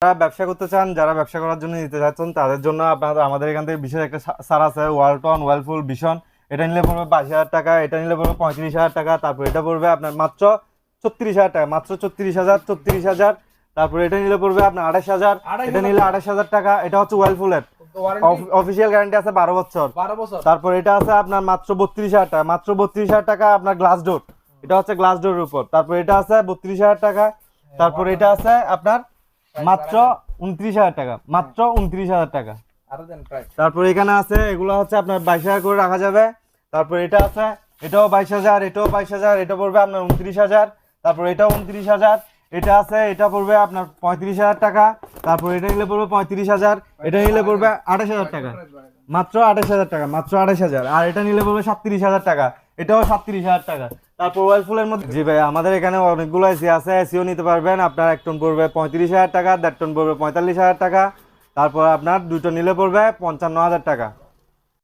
যারা ব্যবসা করতে চান, যারা ব্যবসা করার জন্য নিতে চাচ্ছেন, তাদের জন্য আপনাদের আমাদের এখান থেকে বিশেষ একটা ছাড় আছে। ওয়ালটন ওয়ালফুল ভিশন, এটা নিলে পড়বে 22,000 টাকা, এটা নিলে পড়বে 35,000 টাকা, তারপর এটা পড়বে আপনার মাত্র 36,000 টাকা, মাত্র 36,000। তারপর এটা নিলে পড়বে আপনার 28,000, এটা নিলে 28,000 টাকা। এটা হচ্ছে ওয়ালফুলের অফিসিয়াল গ্যারান্টি আছে 12 বছর। তারপর এটা আছে আপনার মাত্র 32,000 টাকা, মাত্র 32,000 টাকা আপনার গ্লাস ডোর, এটা হচ্ছে গ্লাস ডোরের উপর। তারপর এটা আছে 32,000 টাকা। তারপর এটা আছে আপনার মাত্র 29,000 টাকা, মাত্র 29,000 টাকা। তারপর এখানে আছে এগুলো হচ্ছে আপনার 22,000 করে রাখা যাবে। তারপর এটা আছে, এটাও 22,000, এটাও 22,000, এটা পড়বে আপনার 29,000। তারপর এটাও 29,000, এটা আছে, এটা পড়বে আপনার 35,000 টাকা। তারপর এটা নিলে পড়বে 35,000, এটা নিলে পড়বে 28,000 টাকা, মাত্র 28,000 টাকা, মাত্র 28,000। আর এটা নিলে পড়বে 37,000 টাকা, এটাও 37,000 টাকা। তারপর ওয়ালফুলের মধ্যে জি ভাই, আমাদের এখানে অনেকগুলো এসি আছে, এসিও নিতে পারবেন। আপনার 1 টন পড়বে 35,000 টাকা, 1.5 টন পড়বে 45,000 টাকা। তারপর আপনার 2 টন নিলে পড়বে 55,000 টাকা।